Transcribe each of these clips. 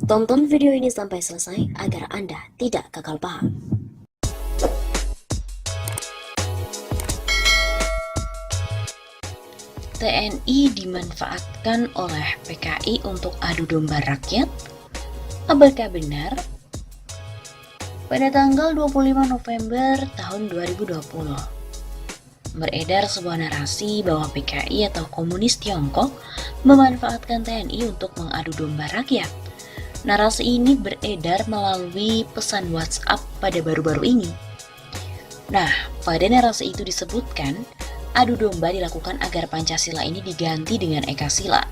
Tonton video ini sampai selesai agar Anda tidak gagal paham. TNI dimanfaatkan oleh PKI untuk adu domba rakyat? Apakah benar? Pada tanggal 25 November tahun 2020, beredar sebuah narasi bahwa PKI atau Komunis Tiongkok memanfaatkan TNI untuk mengadu domba rakyat. Narasi ini beredar melalui pesan WhatsApp pada baru-baru ini. Nah, pada narasi itu disebutkan, adu domba dilakukan agar Pancasila ini diganti dengan Ekasila.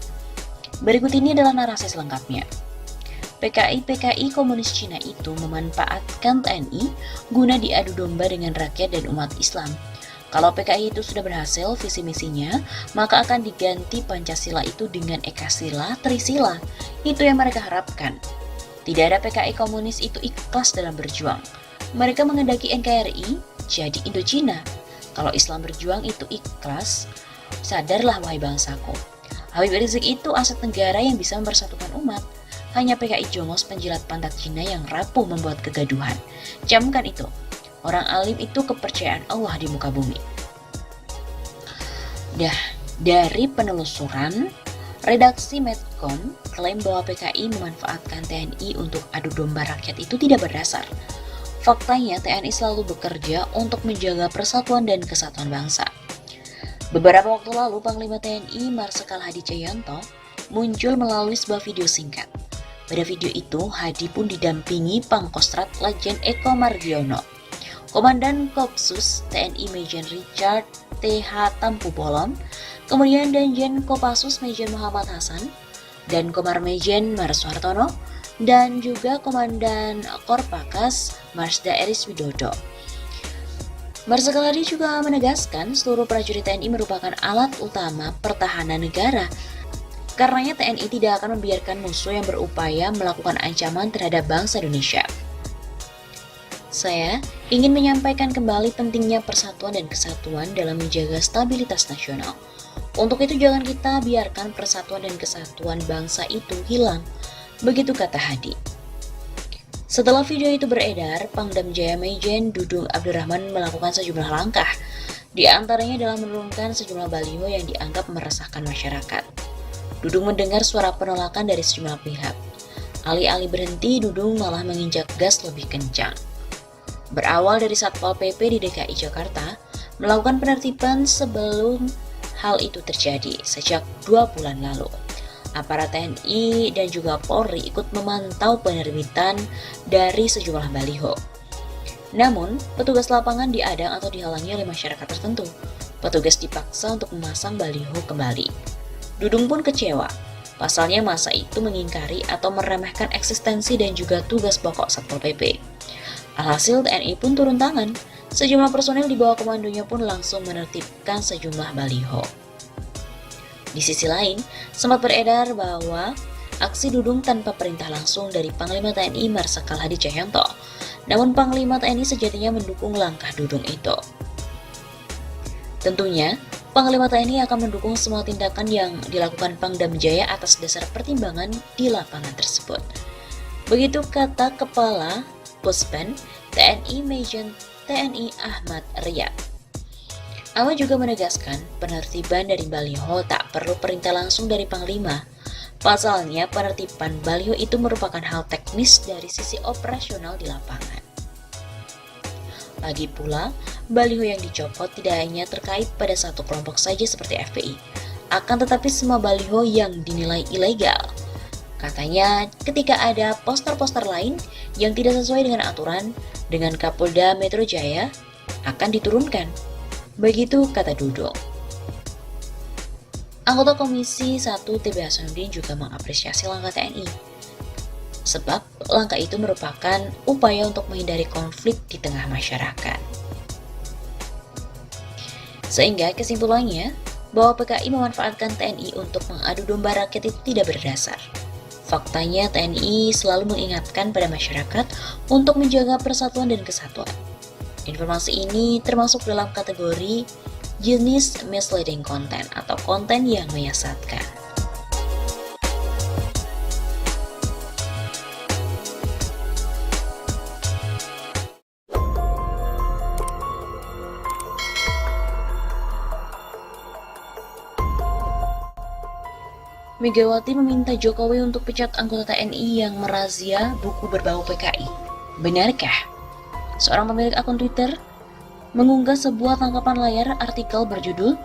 Berikut ini adalah narasi selengkapnya. PKI Komunis Cina itu memanfaatkan TNI guna diadu domba dengan rakyat dan umat Islam. Kalau PKI itu sudah berhasil visi misinya, maka akan diganti Pancasila itu dengan Ekasila, Trisila. Itu yang mereka harapkan. Tidak ada PKI komunis itu ikhlas dalam berjuang. Mereka mengendaki NKRI jadi Indochina. Kalau Islam berjuang itu ikhlas, sadarlah wahai bangsaku. Habib Rizik itu aset negara yang bisa mempersatukan umat. Hanya PKI jongos penjilat pantat Cina yang rapuh membuat kegaduhan. Camkan itu. Orang alim itu kepercayaan Allah di muka bumi. Dari penelusuran, redaksi Medcom klaim bahwa PKI memanfaatkan TNI untuk adu domba rakyat itu tidak berdasar. Faktanya TNI selalu bekerja untuk menjaga persatuan dan kesatuan bangsa. Beberapa waktu lalu Panglima TNI Marsikal Hadi Cahyanto muncul melalui sebuah video singkat. Pada video itu Hadi pun didampingi Pangkostrat Lejen Eko Mardiono, Komandan Kopsus TNI Majen Richard T.H. Tampu Bolon, kemudian Danjen Kopassus Majen Muhammad Hasan, dan Komar Majen Marswartono, dan juga Komandan Korpakas Marsda Eris Widodo. Marsikal Hadi juga menegaskan seluruh prajurit TNI merupakan alat utama pertahanan negara. Karenanya TNI tidak akan membiarkan musuh yang berupaya melakukan ancaman terhadap bangsa Indonesia. Saya ingin menyampaikan kembali pentingnya persatuan dan kesatuan dalam menjaga stabilitas nasional. Untuk itu jangan kita biarkan persatuan dan kesatuan bangsa itu hilang. Begitu kata Hadi. Setelah video itu beredar, Pangdam Jaya Majen Dudung Abdurrahman melakukan sejumlah langkah. Di antaranya adalah menurunkan sejumlah baliho yang dianggap meresahkan masyarakat. Dudung mendengar suara penolakan dari sejumlah pihak. Alih-alih berhenti, Dudung malah menginjak gas lebih kencang. Berawal dari Satpol PP di DKI Jakarta, melakukan penertiban sebelum hal itu terjadi sejak 2 bulan lalu. Aparat TNI dan juga Polri ikut memantau penerbitan dari sejumlah baliho. Namun, petugas lapangan diadang atau dihalangi oleh masyarakat tertentu. Petugas dipaksa untuk memasang baliho kembali. Dudung pun kecewa. Pasalnya masa itu mengingkari atau meremehkan eksistensi dan juga tugas pokok Satpol PP. Alhasil TNI pun turun tangan. Sejumlah personel di bawah komandonya pun langsung menertibkan sejumlah baliho. Di sisi lain, sempat beredar bahwa aksi Dudung tanpa perintah langsung dari Panglima TNI Marsikal Hadi Cahyanto. Namun Panglima TNI sejatinya mendukung langkah Dudung itu. Tentunya, Panglima TNI akan mendukung semua tindakan yang dilakukan Pangdam Jaya atas dasar pertimbangan di lapangan tersebut. Begitu kata Kepala Puspen TNI Majen TNI Ahmad Riyad. Ahmad juga menegaskan penertiban dari baliho tak perlu perintah langsung dari Panglima. Pasalnya penertiban baliho itu merupakan hal teknis dari sisi operasional di lapangan. Lagi pula, baliho yang dicopot tidak hanya terkait pada satu kelompok saja seperti FPI, akan tetapi semua baliho yang dinilai ilegal. Katanya, ketika ada poster-poster lain yang tidak sesuai dengan aturan, dengan Kapolda Metro Jaya akan diturunkan. Begitu kata Dudung. Anggota Komisi 1 TB Hasanuddin juga mengapresiasi langkah TNI. Sebab langkah itu merupakan upaya untuk menghindari konflik di tengah masyarakat. Sehingga kesimpulannya, bahwa PKI memanfaatkan TNI untuk mengadu domba rakyat itu tidak berdasar. Faktanya TNI selalu mengingatkan pada masyarakat untuk menjaga persatuan dan kesatuan. Informasi ini termasuk dalam kategori jenis misleading content atau konten yang menyesatkan. Megawati meminta Jokowi untuk pecat anggota TNI yang merazia buku berbau PKI. Benarkah? Seorang pemilik akun Twitter mengunggah sebuah tangkapan layar artikel berjudul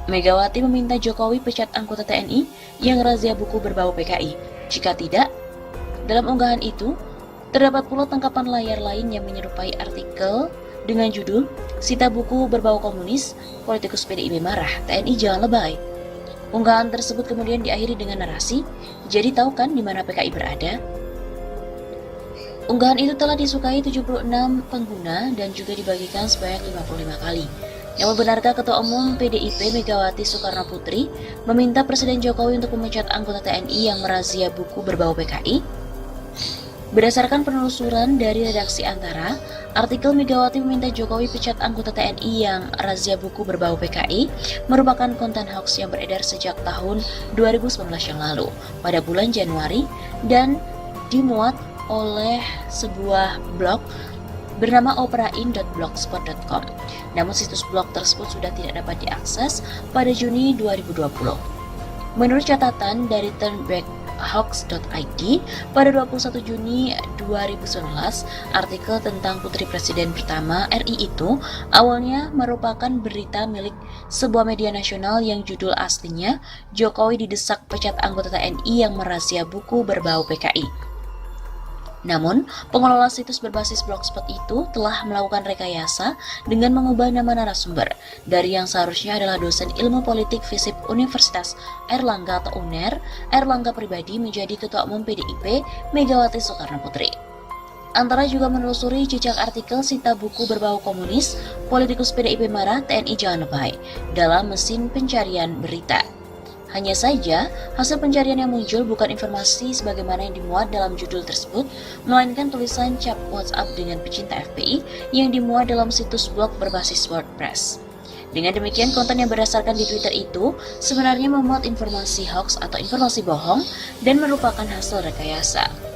Megawati meminta Jokowi pecat anggota TNI yang razia buku berbau PKI. Jika tidak, dalam unggahan itu terdapat pula tangkapan layar lain yang menyerupai artikel dengan judul Sita buku berbau komunis, politikus PDIP marah, TNI jangan lebay. Unggahan tersebut kemudian diakhiri dengan narasi, jadi tahu kan di mana PKI berada? Unggahan itu telah disukai 76 pengguna dan juga dibagikan sebanyak 55 kali. Yang benarkah Ketua Umum PDIP Megawati Soekarno Putri meminta Presiden Jokowi untuk memecat anggota TNI yang merazia buku berbau PKI? Berdasarkan penelusuran dari redaksi Antara, artikel Megawati meminta Jokowi pecat anggota TNI yang razia buku berbau PKI merupakan konten hoax yang beredar sejak tahun 2019 yang lalu pada bulan Januari dan dimuat oleh sebuah blog bernama operain.blogspot.com. Namun situs blog tersebut sudah tidak dapat diakses pada Juni 2020. Menurut catatan dari turnbackhoax.id, pada 21 Juni 2019, artikel tentang Putri Presiden pertama RI itu awalnya merupakan berita milik sebuah media nasional yang judul aslinya Jokowi didesak pecat anggota TNI yang merazia buku berbau PKI. Namun, pengelola situs berbasis blogspot itu telah melakukan rekayasa dengan mengubah nama narasumber dari yang seharusnya adalah dosen ilmu politik FISIP Universitas Airlangga atau UNER, Airlangga pribadi menjadi Ketua Umum PDIP Megawati Soekarno Putri. Antara juga menelusuri jejak artikel Sita buku berbau komunis, politikus PDIP marah, TNI jangan lebay dalam mesin pencarian berita. Hanya saja, hasil pencarian yang muncul bukan informasi sebagaimana yang dimuat dalam judul tersebut, melainkan tulisan cap WhatsApp dengan pecinta FPI yang dimuat dalam situs blog berbasis WordPress. Dengan demikian, konten yang berdasarkan di Twitter itu sebenarnya memuat informasi hoax atau informasi bohong dan merupakan hasil rekayasa.